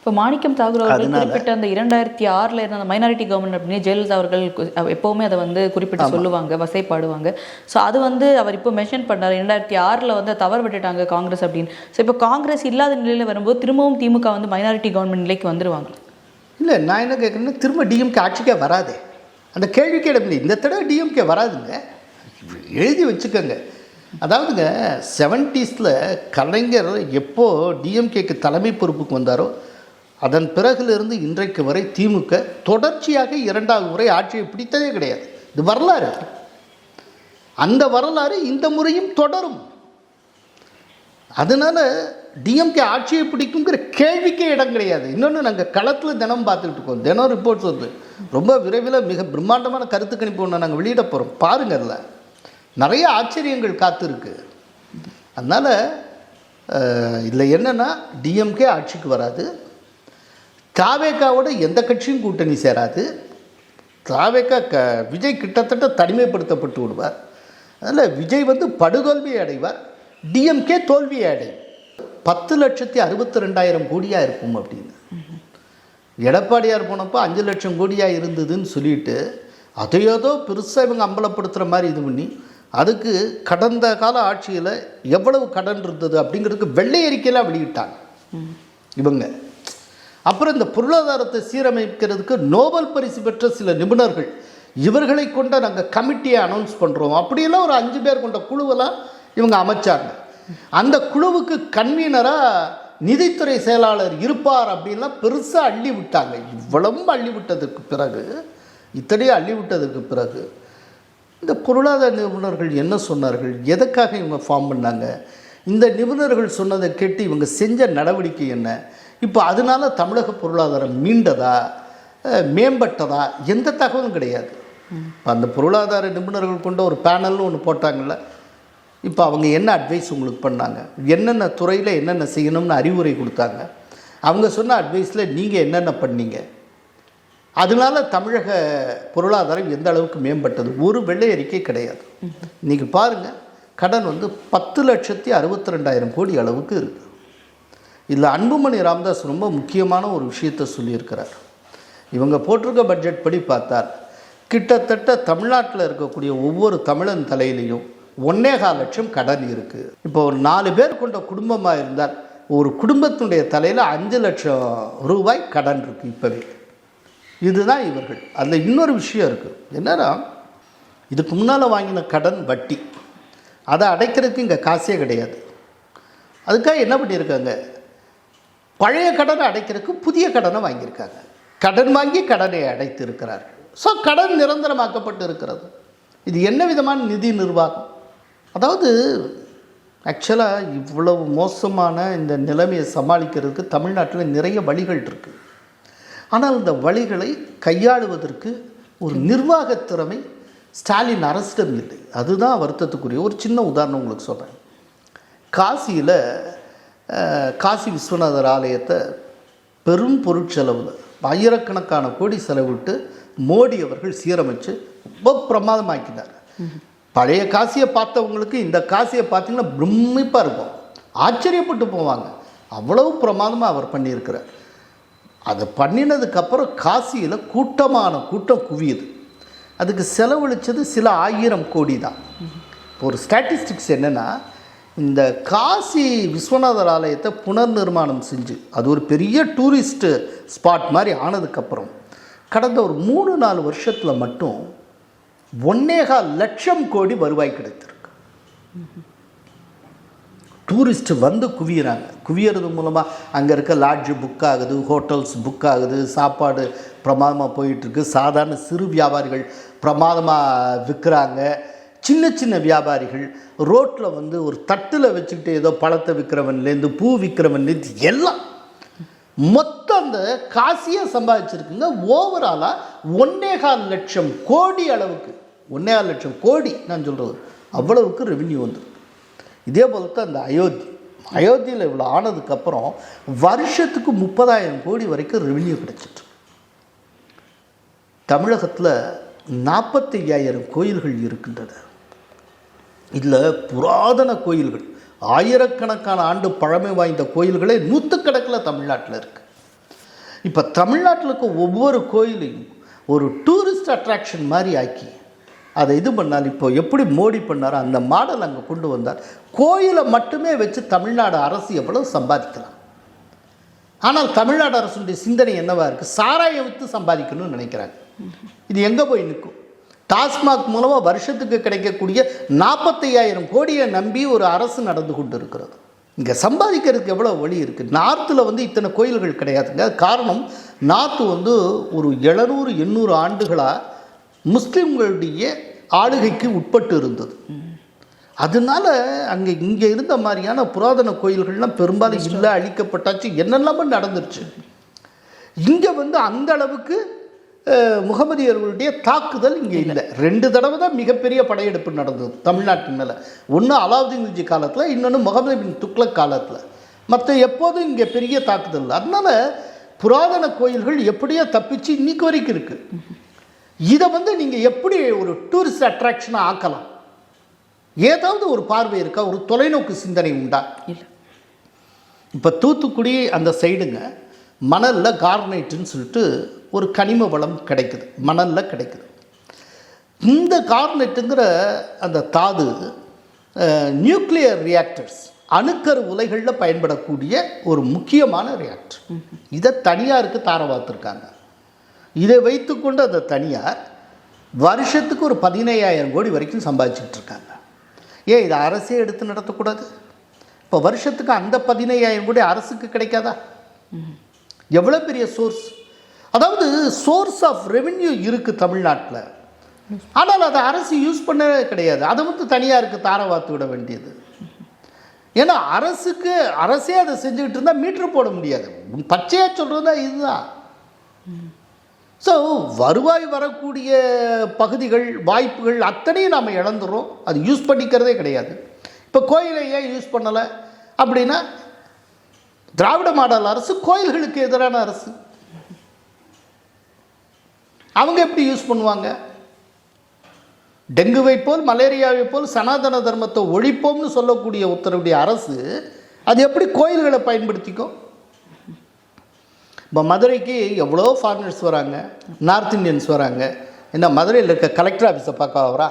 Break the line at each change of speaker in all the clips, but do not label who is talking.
இப்போ மாணிக்கம் தாகூர் அவர்கள் குறிப்பிட்ட அந்த 2006 இருந்த அந்த மைனாரிட்டி கவர்மெண்ட் அப்படின்னு ஜெயலலிதா அவர்கள் எப்போவுமே அதை வந்து குறிப்பிட்டு சொல்லுவாங்க, வசைப்பாடுவாங்க. ஸோ அது வந்து அவர் இப்போ மென்ஷன் பண்ணார் 2006 வந்து தவறு விட்டுட்டாங்க காங்கிரஸ் அப்படின்னு. ஸோ இப்போ காங்கிரஸ் இல்லாத நிலையில் வரும்போது திரும்பவும் திமுக வந்து மைனாரிட்டி கவர்மெண்ட் நிலைக்கு வந்துருவாங்க.
இல்லை, நான் என்ன கேட்குறேன்னா திரும்ப டிஎம்கே ஆட்சிக்கே வராதே, அந்த கேள்விக்கே இடமில்லை. இந்த தடவை டிஎம்கே வராதுங்க, எழுதி வச்சுக்கோங்க. அதாவதுங்க 70s கலைஞர் எப்போ டிஎம்கேக்கு தலைமை பொறுப்புக்கு வந்தாரோ அதன் பிறகுலேருந்து இன்றைக்கு வரை திமுக தொடர்ச்சியாக 2வது முறை ஆட்சியை பிடித்ததே கிடையாது. இது வரலாறு. அந்த வரலாறு இந்த முறையும் தொடரும். அதனால் டிஎம்கே ஆட்சியை பிடிக்குங்கிற கேள்விக்கே இடம் கிடையாது. இன்னொன்று நாங்கள் களத்தில் தினம் பார்த்துக்கிட்டு இருக்கோம், தினம் ரிப்போர்ட்ஸ் வருது. ரொம்ப விரைவில் மிக பிரம்மாண்டமான கருத்து கணிப்பு ஒன்று நாங்கள் வெளியிட போகிறோம், பாருங்கள். அதில் நிறைய ஆச்சரியங்கள் காத்திருக்கு. அதனால் இதில் என்னென்னா டிஎம்கே ஆட்சிக்கு வராது, தாவேக்காவோட எந்த கட்சியும் கூட்டணி சேராது. தாவேக்கா விஜய் கிட்டத்தட்ட தனிமைப்படுத்தப்பட்டு விடுவார். அதனால் விஜய் வந்து படுதோல்வி அடைவார், டிஎம்கே தோல்வியை அடையும். 10,62,000 கோடியாக இருக்கும் அப்படின்னு எடப்பாடியார் போனப்போ 5 லட்சம் கோடியாக இருந்ததுன்னு சொல்லிட்டு அதை ஏதோ பெருசாக இவங்க அம்பலப்படுத்துகிற மாதிரி இது பண்ணி அதுக்கு கடந்த கால ஆட்சியில் எவ்வளவு கடன் இருந்தது அப்படிங்கிறதுக்கு வெள்ளை அறிக்கையெல்லாம் வெளியிட்டாங்க இவங்க. அப்புறம் இந்த பொருளாதாரத்தை சீரமைக்கிறதுக்கு நோபல் பரிசு பெற்ற சில நிபுணர்கள் இவர்களை கொண்ட நாங்கள் கமிட்டியை அனௌன்ஸ் பண்ணுறோம் அப்படியெல்லாம் ஒரு 5 பேர் கொண்ட குழுவெல்லாம் இவங்க அமைச்சாங்க. அந்த குழுவுக்கு கன்வீனராக நிதித்துறை செயலாளர் இருப்பார் அப்படின்லாம் பெருசாக அள்ளி விட்டாங்க. இவ்வளவும் அள்ளி விட்டதுக்கு பிறகு, இத்தனையும் அள்ளி விட்டதுக்கு பிறகு இந்த பொருளாதார நிபுணர்கள் என்ன சொன்னார்கள், எதுக்காக இவங்க ஃபார்ம் பண்ணாங்க, இந்த நிபுணர்கள் சொன்னதை கேட்டு இவங்க செஞ்ச நடவடிக்கை என்ன, இப்போ அதனால தமிழக பொருளாதாரம் மீண்டதா மேம்பட்டதா எந்த தகவலும் கிடையாது. இப்போ அந்த பொருளாதார நிபுணர்கள் கொண்ட ஒரு பேனல்னு ஒன்று போட்டாங்கள்ல, இப்போ அவங்க என்ன அட்வைஸ் உங்களுக்கு பண்ணாங்க, என்னென்ன துறையில் என்னென்ன செய்யணும்னு அறிவுரை கொடுத்தாங்க, அவங்க சொன்ன அட்வைஸில் நீங்கள் என்னென்ன பண்ணீங்க, அதனால தமிழக பொருளாதாரம் எந்த அளவுக்கு மேம்பட்டது, ஒரு வெள்ளை அறிக்கை கிடையாது. இன்றைக்கி பாருங்கள், கடன் வந்து 10,62,000 கோடி அளவுக்கு இருக்குது. இதில் அன்புமணி ராமதாஸ் ரொம்ப முக்கியமான ஒரு விஷயத்தை சொல்லியிருக்கிறார். இவங்க போட்டிருக்க பட்ஜெட் படி பார்த்தால் கிட்டத்தட்ட தமிழ்நாட்டில் இருக்கக்கூடிய ஒவ்வொரு தமிழன் தலையிலையும் 1.25 லட்சம் கடன் இருக்குது. இப்போ ஒரு 4 பேர் கொண்ட குடும்பமாக இருந்தால் ஒரு குடும்பத்தினுடைய தலையில் 5 லட்சம் ரூபாய் கடன் இருக்குது இப்போவே. இதுதான் இவர்கள். அதில் இன்னொரு விஷயம் இருக்குது, என்னன்னா இதுக்கு முன்னால் வாங்கின கடன் வட்டி, அதை அடைக்கிறதுக்கு இங்கே காசே கிடையாது. அதுக்காக என்ன பண்ணியிருக்காங்க, பழைய கடனை அடைக்கிறதுக்கு புதிய கடனை வாங்கியிருக்காங்க. கடன் வாங்கி கடனை அடைத்து இருக்கிறார்கள். ஸோ கடன் நிரந்தரமாக்கப்பட்டு இருக்கிறது. இது என்ன விதமான நிதி நிர்வாகம்? அதாவது ஆக்சுவலாக இவ்வளவு மோசமான இந்த நிலைமையை சமாளிக்கிறதுக்கு தமிழ்நாட்டில் நிறைய வழிகள் இருக்குது. ஆனால் இந்த வழிகளை கையாளுவதற்கு ஒரு நிர்வாக திறமை ஸ்டாலின் அரசிடம் இல்லை. அதுதான் வருத்தத்துக்குரிய. ஒரு சின்ன உதாரணம் உங்களுக்கு சொல்கிறேன். காசியில் காசி விஸ்வநாதர் ஆலயத்தை பெரும் பொருட்செலவில் ஆயிரக்கணக்கான கோடி செலவிட்டு மோடி அவர்கள் சீரமைச்சு ரொம்ப பிரமாதமாக்கினார். பழைய காசியை பார்த்தவங்களுக்கு இந்த காசியை பார்த்தீங்கன்னா பிரமிப்பாக இருக்கும், ஆச்சரியப்பட்டு போவாங்க. அவ்வளவு பிரமாதமாக அவர் பண்ணியிருக்கிறார். அதை பண்ணினதுக்கப்புறம் காசியில் கூட்டம் குவியுது. அதுக்கு செலவழித்தது சில 1000 கோடி தான். ஒரு ஸ்டாட்டிஸ்டிக்ஸ் என்னென்னா, இந்த காசி விஸ்வநாதர் ஆலயத்தை புனர் நிர்மாணம் செஞ்சு அது ஒரு பெரிய டூரிஸ்ட்டு ஸ்பாட் மாதிரி ஆனதுக்கப்புறம் கடந்த ஒரு 3-4 வருஷத்தில் மட்டும் 1.25 லட்சம் கோடி வருவாய் கிடைத்திருக்கு. டூரிஸ்ட் வந்து குவியிறாங்க. குவியறது மூலமாக அங்கே இருக்க லாட்ஜு புக் ஆகுது, ஹோட்டல்ஸ் புக் ஆகுது, சாப்பாடு பிரமாதமாக போயிட்டுருக்கு. சாதாரண சிறு வியாபாரிகள் பிரமாதமாக விற்கிறாங்க. சின்ன சின்ன வியாபாரிகள் ரோட்டில் வந்து ஒரு தட்டில் வச்சுக்கிட்டு ஏதோ பழத்தை விற்கிறவன்லேருந்து பூ விற்கிறவன்லேருந்து எல்லாம் மொத்தம் அந்த காசியை சம்பாதிச்சிருக்குங்க. ஓவராலாக 1.25 லட்சம் கோடி அளவுக்கு, 1.25 லட்சம் கோடி நான் சொல்கிறது, அவ்வளவுக்கு ரெவென்யூ வந்துருக்கு. இதே போல் தான் இந்த அயோத்தியில் இவ்வளோ ஆனதுக்கப்புறம் வருஷத்துக்கு 30,000 கோடி வரைக்கும் ரெவென்யூ கிடைச்சிட்டு. தமிழகத்தில் 45,000 கோயில்கள் இருக்கின்றன. இதில் புராதன கோயில்கள், ஆயிரக்கணக்கான ஆண்டு பழமை வாய்ந்த கோயில்களே நூற்றுக்கணக்கில் தமிழ்நாட்டில் இருக்குது. இப்போ தமிழ்நாட்டில் இருக்க ஒவ்வொரு கோயிலையும் ஒரு டூரிஸ்ட் அட்ராக்ஷன் மாதிரி ஆக்கி அதை இது பண்ணால், இப்போ எப்படி மோடி பண்ணாரோ அந்த மாடல் அங்கே கொண்டு வந்தார். கோயிலை மட்டுமே வச்சு தமிழ்நாடு அரசு எவ்வளவு சம்பாதிக்கலாம். ஆனால் தமிழ்நாடு அரசுடைய சிந்தனை என்னவா இருக்குது? சாராயம் விற்று சம்பாதிக்கணும்னு நினைக்கிறாங்க. இது எங்கே போய் நிற்கும்? டாஸ்மாக் மூலமாக வருஷத்துக்கு கிடைக்கக்கூடிய 45,000 கோடியை நம்பி ஒரு அரசு நடந்து கொண்டு இருக்கிறது. இங்கே சம்பாதிக்கிறதுக்கு எவ்வளோ வழி இருக்குது. நார்த்தில் வந்து இத்தனை கோயில்கள் கிடையாதுங்க. காரணம், நார்த்து வந்து ஒரு 700-800 ஆண்டுகளாக முஸ்லீம்களுடைய ஆளுகைக்கு உட்பட்டு இருந்தது. அதனால அங்கே இங்கே இருந்த மாதிரியான புராதன கோயில்கள்லாம் பெரும்பாலும் இல்லை, அழிக்கப்பட்டாச்சு, என்னெல்லாமோ நடந்துருச்சு. இங்கே வந்து அந்த அளவுக்கு முகமதியர்களுடைய தாக்குதல் இங்கே இல்லை. 2 தடவை தான் மிகப்பெரிய படையெடுப்பு நடந்தது தமிழ்நாட்டின் மேலே. ஒன்று அலாவுதீன் கில்ஜி காலத்தில், இன்னொன்று முகமது பின் துக்ளக் காலத்தில். மற்ற எப்போதும் இங்கே பெரிய தாக்குதல் இல்லை. அதனால் புராதன கோயில்கள் எப்படியோ தப்பிச்சு இன்னைக்கு வரைக்கும் இருக்குது. இதை வந்து நீங்கள் எப்படி ஒரு டூரிஸ்ட் அட்ராக்ஷனாக ஆக்கலாம்? ஏதாவது ஒரு பார்வை இருக்கா? ஒரு தொலைநோக்கு சிந்தனை உண்டா? இல்லை. இப்போ தூத்துக்குடி அந்த சைடுங்க மணலில் கார்னைட்டுன்னு சொல்லிட்டு ஒரு கனிம வளம் கிடைக்குது, மணலில் கிடைக்குது. இந்த கார்னெட்டுங்கிற அந்த தாது நியூக்ளியர் ரியாக்டர்ஸ், அணுக்கரு உலைகளில் பயன்படக்கூடிய ஒரு முக்கியமான ரியாக்டர். இதை தனியாருக்கு தார பார்த்துருக்காங்க. இதை வைத்துக்கொண்டு அந்த தனியார் வருஷத்துக்கு ஒரு 15,000 கோடி வரைக்கும் சம்பாதிச்சுட்டு இருக்காங்க. ஏன் இதை அரசே எடுத்து நடத்தக்கூடாது? இப்போ வருஷத்துக்கு அந்த 15,000 கோடி அரசுக்கு கிடைக்காதா? எவ்வளோ பெரிய சோர்ஸ். அதாவது சோர்ஸ் ஆஃப் ரெவென்யூ இருக்குது தமிழ்நாட்டில். ஆனால் அதை அரசு யூஸ் பண்ணவே கிடையாது. அதை வந்து தனியாருக்கு தார வார்த்து விட வேண்டியது. ஏன்னா அரசே அதை செஞ்சுக்கிட்டு இருந்தால் மீட்ரு போட முடியாது. பச்சையாக சொல்கிறது தான் இதுதான். ஸோ வருவாய் வரக்கூடிய பகுதிகள், வாய்ப்புகள் அத்தனையும் நாம் இழந்துடுறோம். அது யூஸ் பண்ணிக்கிறதே கிடையாது. இப்போ கோயிலை ஏன் யூஸ் பண்ணலை அப்படின்னா, திராவிட மாடல் அரசு கோயில்களுக்கு எதிரான அரசு. அவங்க எப்படி யூஸ் பண்ணுவாங்க? டெங்குவை போல், மலேரியாவை போல் சனாதன தர்மத்தை ஒழிப்போம்னு சொல்லக்கூடிய உத்தரவுடைய அரசு அது எப்படி கோயில்களை பயன்படுத்திக்கும்? இப்போ மதுரைக்கு எவ்வளோ ஃபாரினர்ஸ் வராங்க, நார்த் இந்தியன்ஸ் வராங்க. என்ன மதுரையில் இருக்க கலெக்டர் ஆஃபீஸை பார்க்க வரா?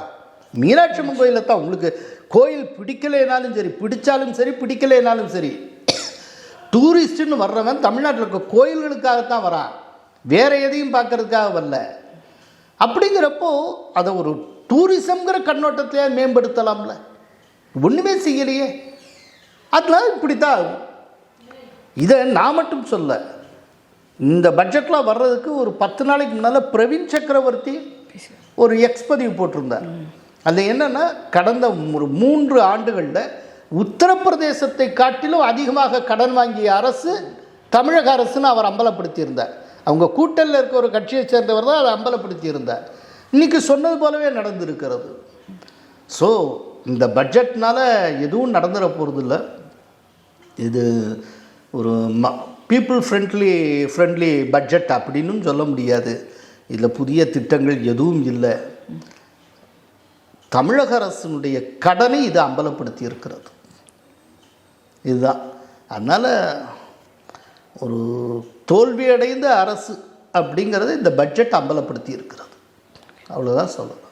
மீனாட்சி அம்மன் கோயிலில் தான். உங்களுக்கு கோயில் பிடிக்கலைனாலும் சரி, பிடிச்சாலும் சரி, பிடிக்கலைனாலும் சரி, டூரிஸ்ட்டுன்னு வர்றவன் தமிழ்நாட்டில் இருக்க கோயில்களுக்காகத்தான் வரான், வேறு எதையும் பார்க்கறதுக்காக வரல. அப்படிங்கிறப்போ அதை ஒரு டூரிசம்ங்கிற கண்ணோட்டத்தையே மேம்படுத்தலாம்ல. ஒன்றுமே செய்யலையே. அதெல்லாம் இப்படித்தான் ஆகும். இதை நான் மட்டும் சொல்ல, இந்த பட்ஜெட்டில் வர்றதுக்கு ஒரு 10 நாளைக்கு முன்னால் பிரவீன் சக்கரவர்த்தி ஒரு எக்ஸ்பதிவு போட்டிருந்தார். அதில் என்னென்னா, கடந்த ஒரு 3 ஆண்டுகளில் உத்தரப்பிரதேசத்தை காட்டிலும் அதிகமாக கடன் வாங்கிய அரசு தமிழக அரசுன்னு அவர் அம்பலப்படுத்தியிருந்தார். அவங்க கூட்டணியில் இருக்க ஒரு கட்சியை சேர்ந்தவர் தான் அதை அம்பலப்படுத்தியிருந்தார். இன்றைக்கி சொன்னது போலவே நடந்திருக்கிறது. ஸோ இந்த பட்ஜெட்னால் எதுவும் நடந்துட போகிறதில்ல. இது ஒரு பீப்புள் ஃப்ரெண்ட்லி பட்ஜெட் அப்படின்னு சொல்ல முடியாது. இதில் புதிய திட்டங்கள் எதுவும் இல்லை. தமிழக அரசினுடைய கடனை இது அம்பலப்படுத்தி இருக்கிறது. இதுதான். அதனால் ஒரு தோல்வியடைந்த அரசு அப்படிங்கிறத இந்த பட்ஜெட் அம்பலப்படுத்தி இருக்கிறது. அவ்வளோதான் சொல்லணும்.